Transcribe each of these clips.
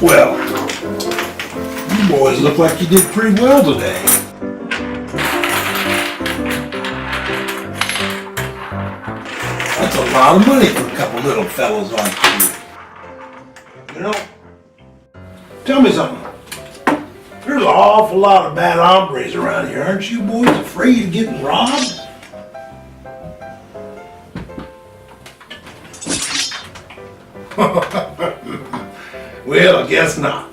Well, you boys look like you did pretty well today. That's a lot of money for a couple little fellows like you. You know, tell me something. There's an awful lot of bad hombres around here. Aren't you boys afraid of getting robbed? Well, I guess not.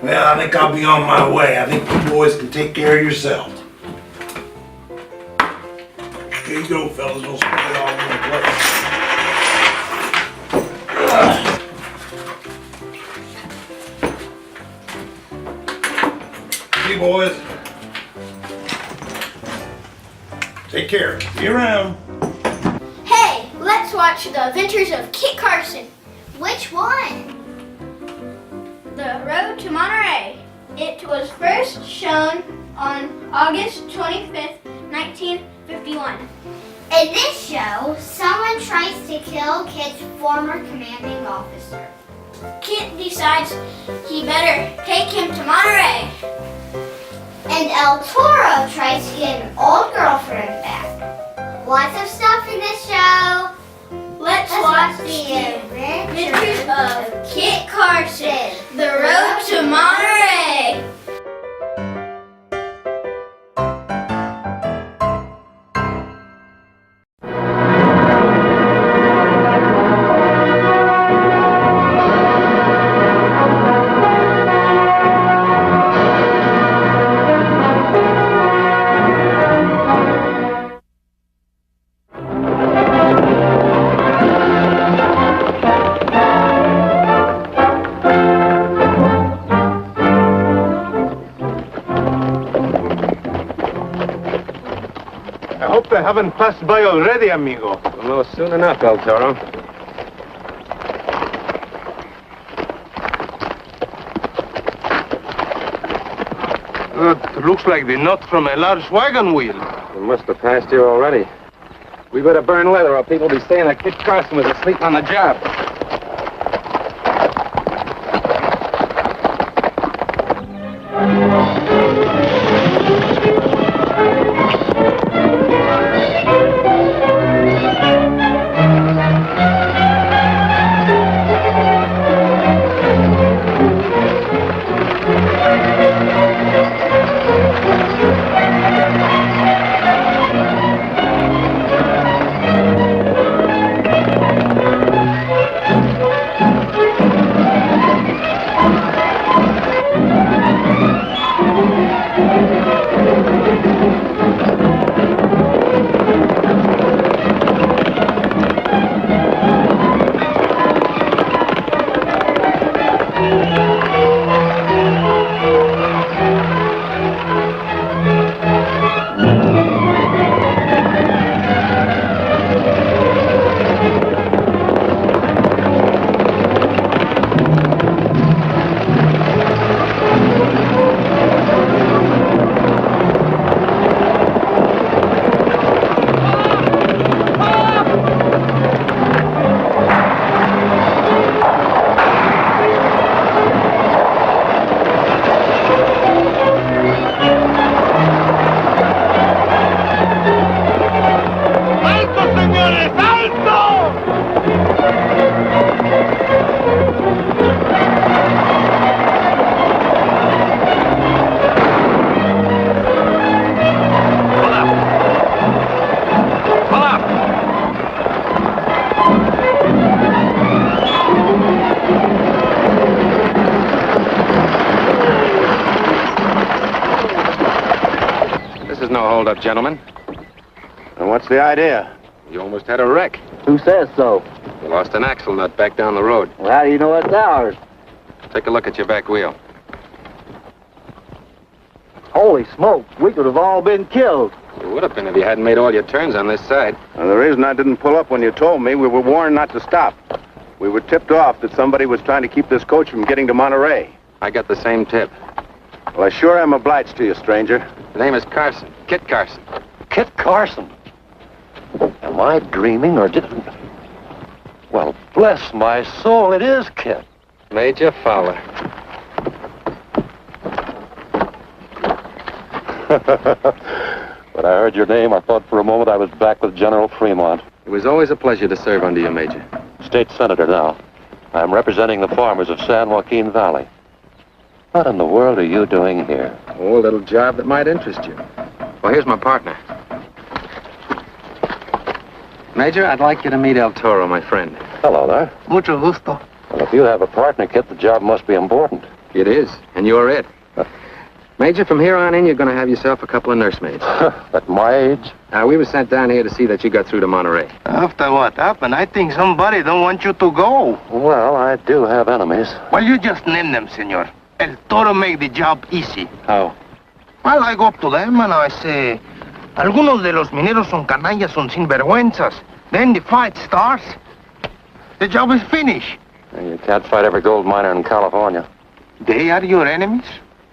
Well, I think I'll be on my way. I think you boys can take care of yourselves. Here you go, fellas. Don't spend it all in one place. Hey, boys. Take care. See you around. Hey, let's watch The Adventures of Kit Carson. Which one? The Road to Monterey. It was first shown on August 25th, 1951. In this show, someone tries to kill Kit's former commanding officer. Kit decides he better take him to Monterey. And El Toro tries to get an old girlfriend back. Lots of stuff in this show. Let's watch the Adventures of Kit Carson. The Road to Monterey. I haven't passed by already, amigo. We'll know soon enough, El Toro. It looks like the nut from a large wagon wheel. We must have passed you already. We better burn leather or people will be saying that Kit Carson was asleep on the job. Hold up, gentlemen. And what's the idea? You almost had a wreck. Who says so? You lost an axle nut back down the road. Well, how do you know it's ours? Take a look at your back wheel. Holy smoke, we could have all been killed. You would have been if you hadn't made all your turns on this side. The reason I didn't pull up when you told me, we were warned not to stop. We were tipped off that somebody was trying to keep this coach from getting to Monterey. I got the same tip. Well, I sure am obliged to you, stranger. The name is Carson. Kit Carson. Kit Carson. Am I dreaming or did... Well, bless my soul, it is Kit. Major Fowler. When I heard your name, I thought for a moment I was back with General Fremont. It was always a pleasure to serve under you, Major. State Senator now. I'm representing the farmers of San Joaquin Valley. What in the world are you doing here? Oh, a little job that might interest you. Well, here's my partner. Major, I'd like you to meet El Toro, my friend. Hello there. Mucho gusto. Well, if you have a partner, Kit, the job must be important. It is, and you're it. Major, from here on in, you're going to have yourself a couple of nursemaids. At my age? We were sent down here to see that you got through to Monterey. After what happened, I think somebody don't want you to go. Well, I do have enemies. Well, you just name them, senor. El Toro make the job easy. How? Well, I go up to them and I say, algunos de los mineros son canallas, son sinvergüenzas. Then the fight starts. The job is finished. You can't fight every gold miner in California. They are your enemies?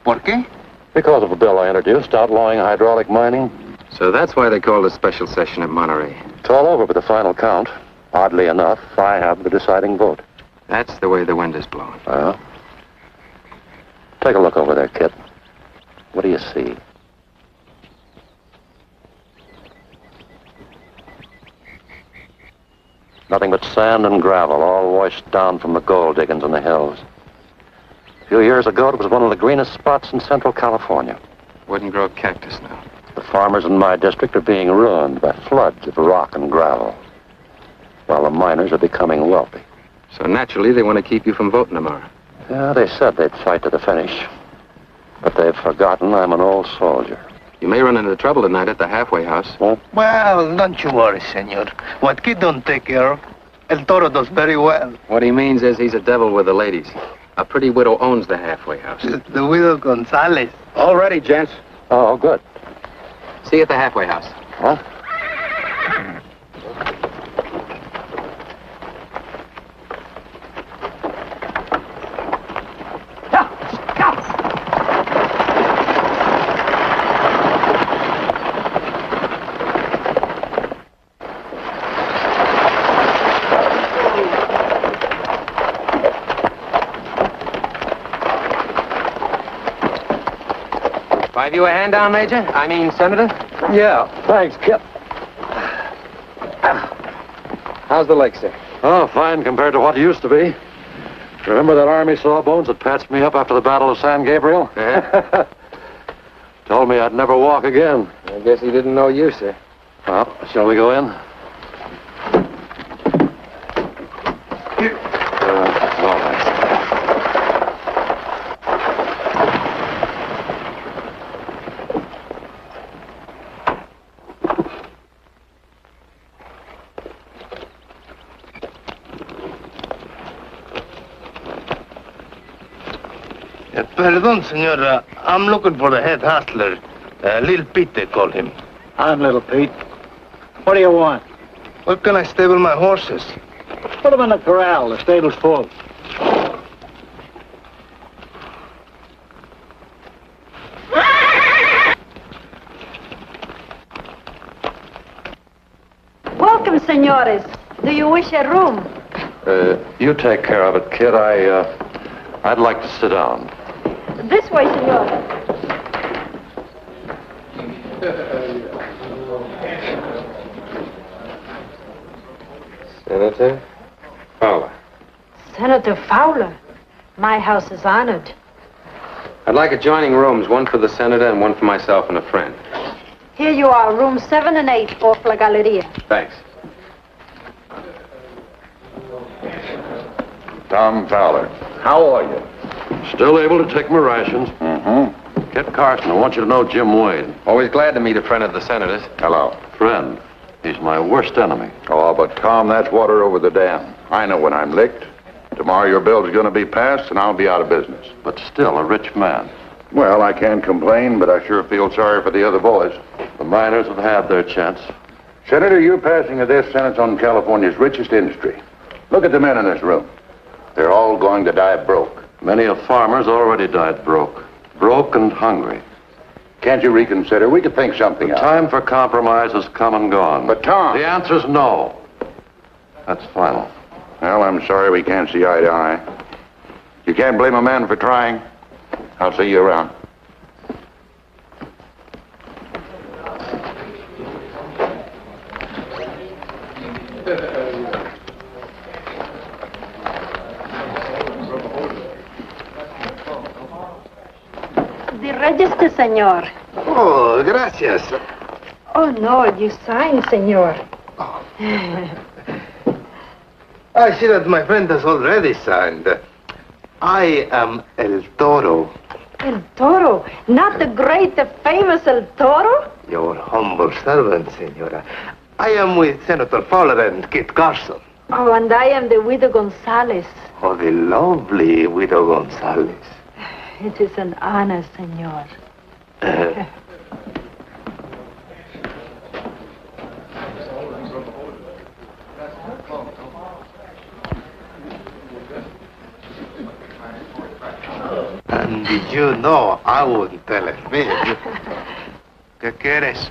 ¿Por qué? Because of a bill I introduced outlawing hydraulic mining. So that's why they called a special session at Monterey. It's all over with the final count. Oddly enough, I have the deciding vote. That's the way the wind is blowing. Take a look over there, Kit. What do you see? Nothing but sand and gravel, all washed down from the gold diggings in the hills. A few years ago, it was one of the greenest spots in Central California. Wouldn't grow cactus now. The farmers in my district are being ruined by floods of rock and gravel, while the miners are becoming wealthy. So naturally, they want to keep you from voting tomorrow. Yeah, they said they'd fight to the finish. But they've forgotten I'm an old soldier. You may run into trouble tonight at the halfway house. Well, Well, don't you worry, senor. What Kid don't take care of, El Toro does very well. What he means is he's a devil with the ladies. A pretty widow owns the halfway house. The widow Gonzalez. All ready, gents. oh, good. See you at the halfway house. Huh? Buy you a hand down, Major? I mean, Senator? Yeah, thanks, Kit. How's the leg, sir? Oh, fine compared to what it used to be. Remember that Army sawbones that patched me up after the Battle of San Gabriel? Told me I'd never walk again. I guess he didn't know you, sir. Well, shall we go in? All right. Pardon, senor. I'm looking for the head hustler. Lil Pete, they call him. I'm Little Pete. What do you want? Where can I stable my horses? Put them in the corral. The stable's full. Welcome, senores. Do you wish a room? You take care of it, kid. I'd like to sit down. This way, senor. Senator Fowler. Senator Fowler. My house is honored. I'd like adjoining rooms, one for the senator and one for myself and a friend. Here you are, rooms 7 and 8 off La Galleria. Thanks. Tom Fowler. How are you? Still able to take my rations. Mm-hmm. Kit Carson, I want you to know Jim Wade. Always glad to meet a friend of the senator's. Hello. Friend. He's my worst enemy. Oh, but Tom, that's water over the dam. I know when I'm licked. Tomorrow your bill's gonna be passed and I'll be out of business. But still a rich man. Well, I can't complain, but I sure feel sorry for the other boys. The miners have had their chance. Senator, you're passing a death sentence on California's richest industry. Look at the men in this room. They're all going to die broke. Many a farmer's already died broke. Broke and hungry. Can't you reconsider? We could think something The out. time for compromise has come and gone. But, Tom... The answer's no. That's final. Well, I'm sorry we can't see eye to eye. You can't blame a man for trying. I'll see you around. The register, senor. Oh, gracias. Oh, no, you sign, senor. I see that my friend has already signed. I am El Toro. El Toro, not the great, the famous El Toro? Your humble servant, senora. I am with Senator Fowler and Kit Carson. Oh, and I am the widow Gonzalez. Oh, the lovely widow Gonzalez. It is an honor, senor. And did you know I wouldn't tell a fib? ¿Qué quieres?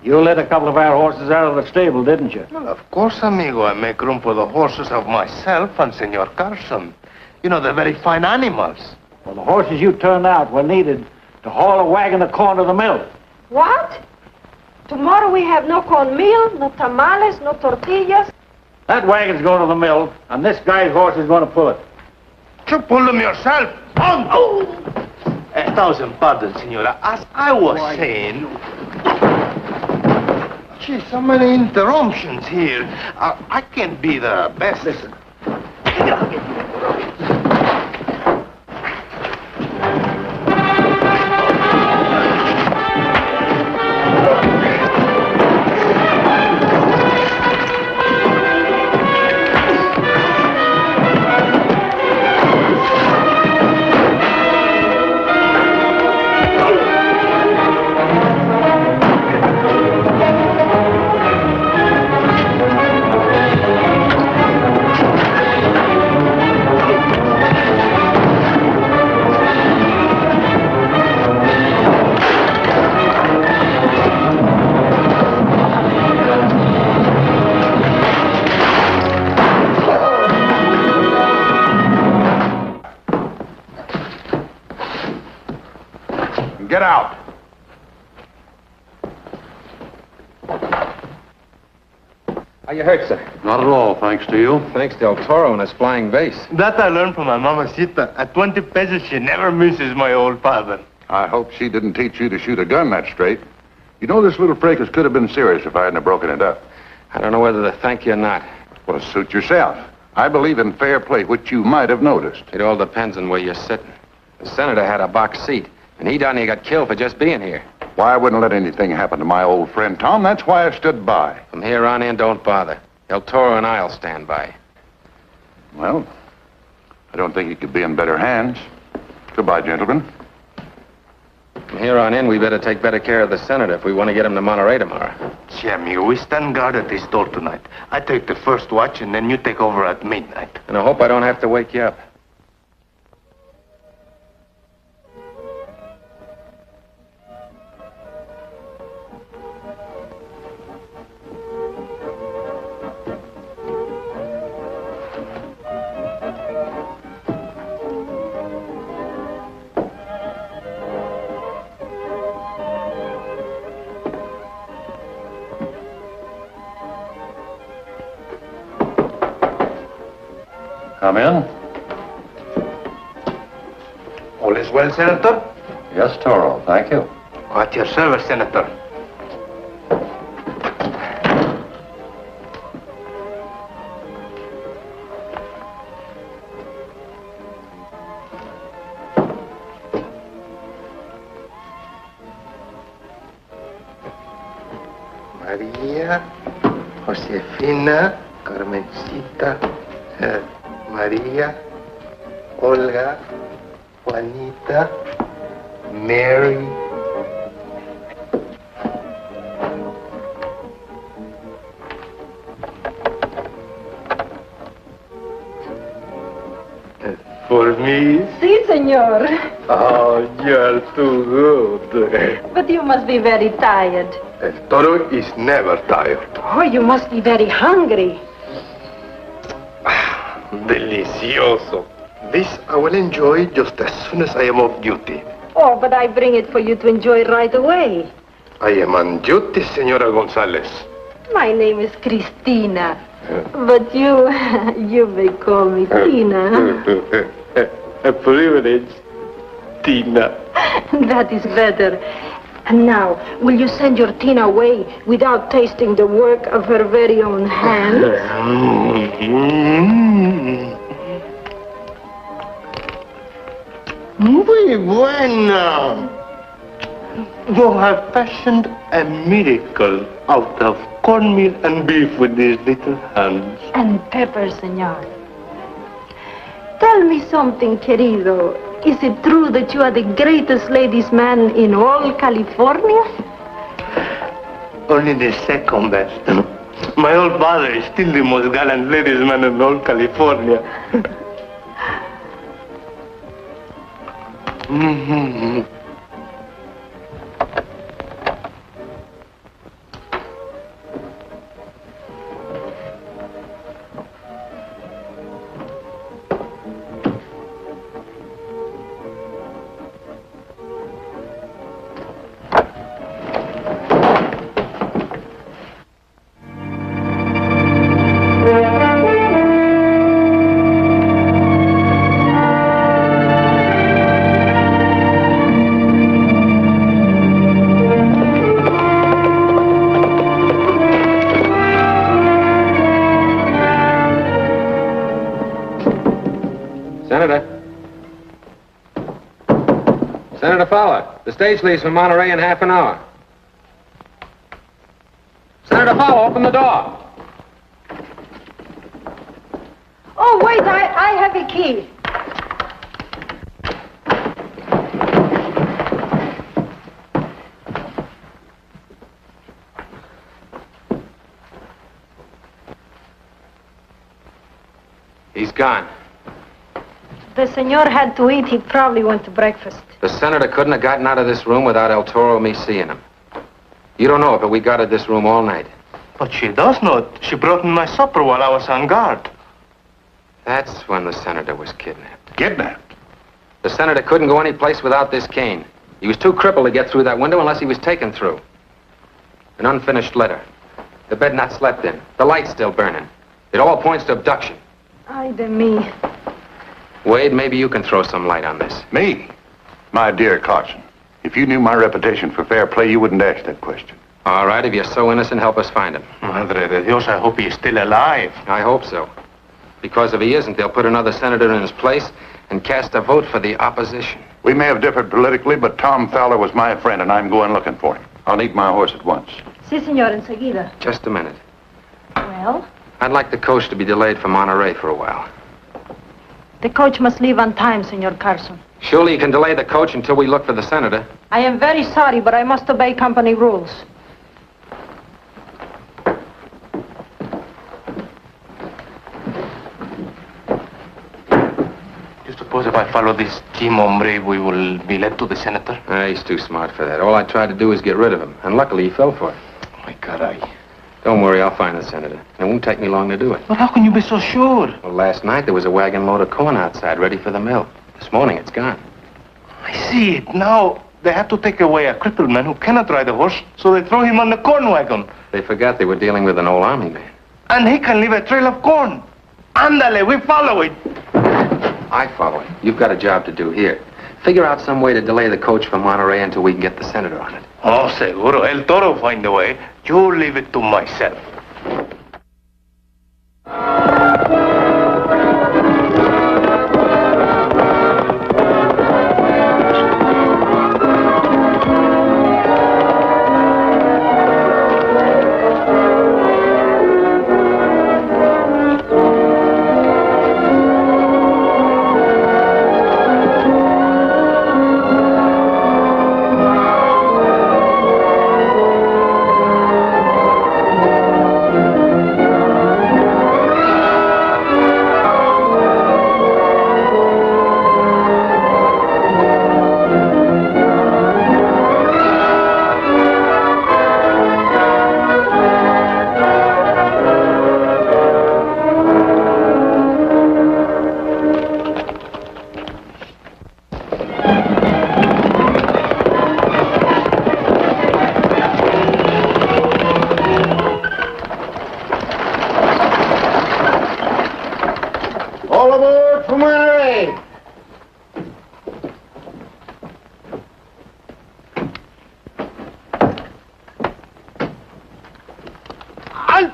You let a couple of our horses out of the stable, didn't you? Well, of course, amigo. I make room for the horses of myself and Senor Carson. You know, they're very fine animals. Well, the horses you turned out were needed to haul a wagon of corn to the mill. What? Tomorrow we have no cornmeal, no tamales, no tortillas. That wagon's going to the mill, and this guy's horse is going to pull it. You pull them yourself. Oh! 1,000 pardons, senora. As I was saying... Gee, so many interruptions here. I can't be the best. Listen. Get out. How you hurt, sir? Not at all, thanks to you. Thanks to El Toro and his flying vase. That I learned from my mamacita. At 20 pesos, she never misses my old father. I hope she didn't teach you to shoot a gun that straight. You know, this little fracas could have been serious if I hadn't have broken it up. I don't know whether to thank you or not. Well, suit yourself. I believe in fair play, which you might have noticed. It all depends on where you're sitting. The senator had a box seat, and he down here got killed for just being here. Why, I wouldn't let anything happen to my old friend Tom. That's why I stood by. From here on in, don't bother. El Toro and I'll stand by. Well, I don't think he could be in better hands. Goodbye, gentlemen. From here on in, we better take better care of the senator if we want to get him to Monterey tomorrow. Gee, amigo, we stand guard at this door tonight. I take the first watch, and then you take over at midnight. And I hope I don't have to wake you up. Come in. All is well, Senator? Yes, Toro, thank you. At your service, Senator. María, Josefina, Carmencita, María, Olga, Juanita, Mary. For me, Miss? Si, senor. Oh, you're too good. But you must be very tired. El toro is never tired. Oh, you must be very hungry. Delicioso. This I will enjoy just as soon as I am off duty. Oh, but I bring it for you to enjoy right away. I am on duty, Senora Gonzalez. My name is Cristina. But you may call me Tina. A privilege, Tina. That is better. And now, will you send your Tina away without tasting the work of her very own hands? Muy buena. You have fashioned a miracle out of cornmeal and beef with these little hands. And pepper, senor. Tell me something, querido. Is it true that you are the greatest ladies' man in all California? Only the second best. My old father is still the most gallant ladies' man in all California. Senator Fowler, the stage leaves for Monterey in half an hour. Senator Fowler, open the door. Oh, wait, I have a key. He's gone. The senor had to eat. He probably went to breakfast. The senator couldn't have gotten out of this room without El Toro or me seeing him. You don't know it, but we guarded this room all night. But she does not. She brought me my supper while I was on guard. That's when the senator was kidnapped. Kidnapped? The senator couldn't go any place without this cane. He was too crippled to get through that window unless he was taken through. An unfinished letter. The bed not slept in. The light still burning. It all points to abduction. Ay de me. Wade, maybe you can throw some light on this. Me? My dear Carson, if you knew my reputation for fair play, you wouldn't ask that question. All right, if you're so innocent, help us find him. Madre de Dios, I hope he's still alive. I hope so. Because if he isn't, they'll put another senator in his place and cast a vote for the opposition. We may have differed politically, but Tom Fowler was my friend, and I'm going looking for him. I'll need my horse at once. Si, senor, enseguida. Just a minute. Well? I'd like the coach to be delayed for Monterey for a while. The coach must leave on time, Senor Carson. Surely you can delay the coach until we look for the senator. I am very sorry, but I must obey company rules. You suppose if I follow this team hombre, we will be led to the senator? He's too smart for that. All I tried to do was get rid of him, and luckily he fell for it. My caray. Don't worry, I'll find the senator. It won't take me long to do it. But how can you be so sure? Well, last night there was a wagon load of corn outside, ready for the mill. This morning it's gone. I see it. Now they have to take away a crippled man who cannot ride a horse, so they throw him on the corn wagon. They forgot they were dealing with an old army man. And he can leave a trail of corn. Ándale, we follow it. I follow it. You've got a job to do here. Figure out some way to delay the coach from Monterey until we can get the senator on it. Oh, seguro. El Toro will find a way. You leave it to myself.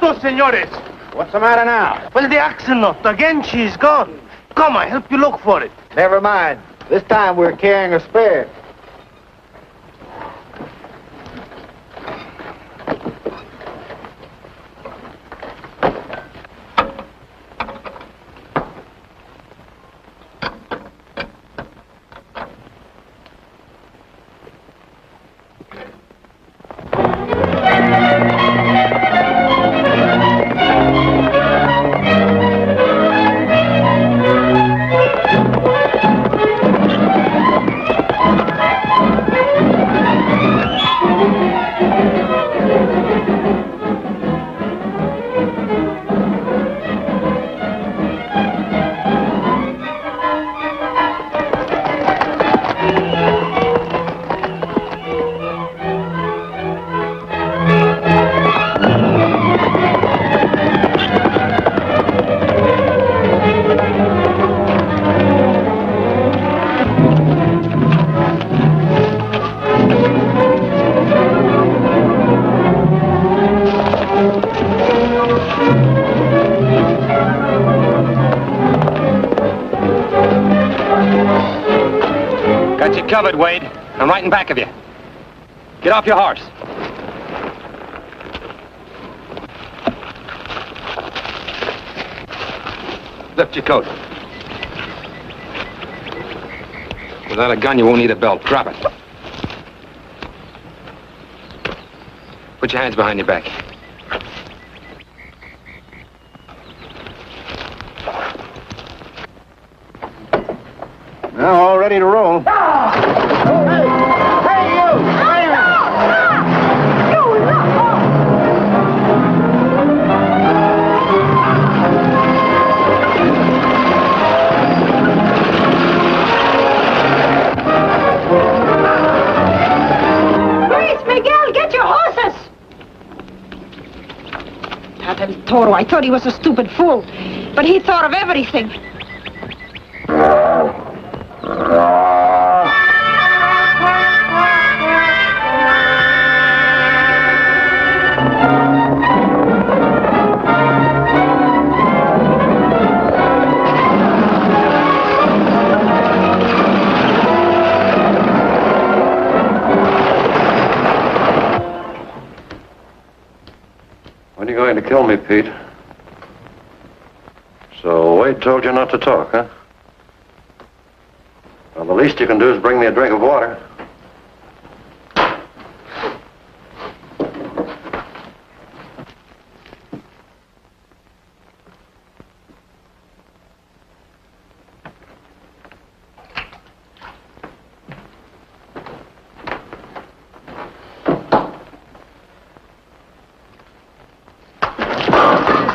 alto, senores. What's the matter now? Well, the axle-nut. Again, she's gone. Come, I help you look for it. Never mind. This time we're carrying a spare. Covered, Wade. I'm right in back of you. Get off your horse. Lift your coat. Without a gun, you won't need a belt. Drop it. Put your hands behind your back. Now, all ready to roll. Toro, I thought he was a stupid fool, but he thought of everything. When are you going to kill me, Pete? So Wade told you not to talk, huh? Well, the least you can do is bring me a drink of water.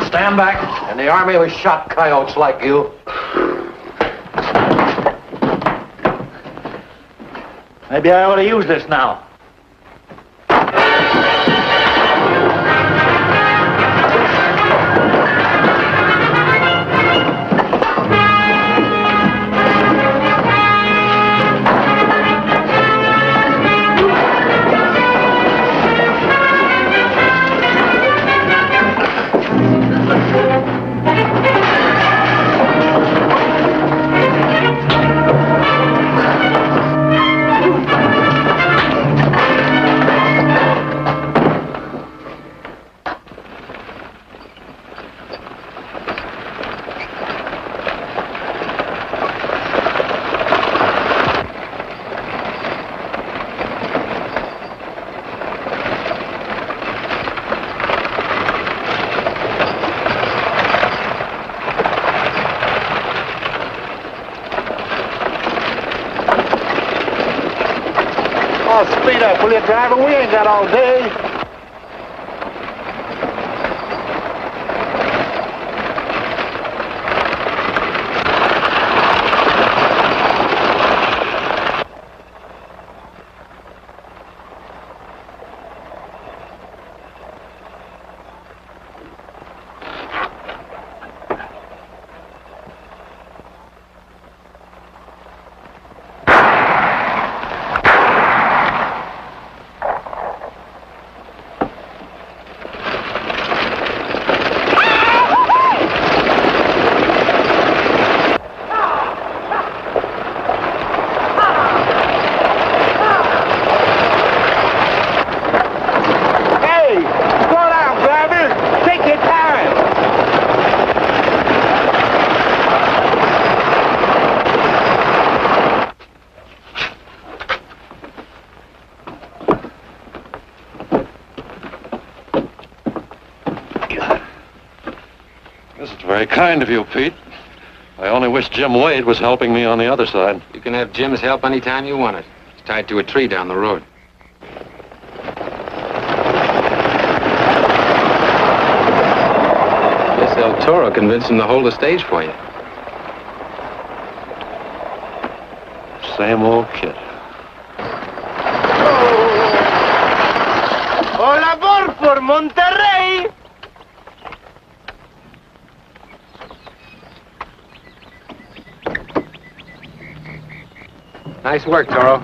Stand back. In the Army, we shot coyotes like you. Maybe I ought to use this now. Speed up, will you, driver? We ain't got all day. It's very kind of you, Pete. I only wish Jim Wade was helping me on the other side. You can have Jim's help anytime you want it. He's tied to a tree down the road. Guess El Toro convinced him to hold the stage for you. Same old kid. Hola, por Monterey! Nice work, Toro.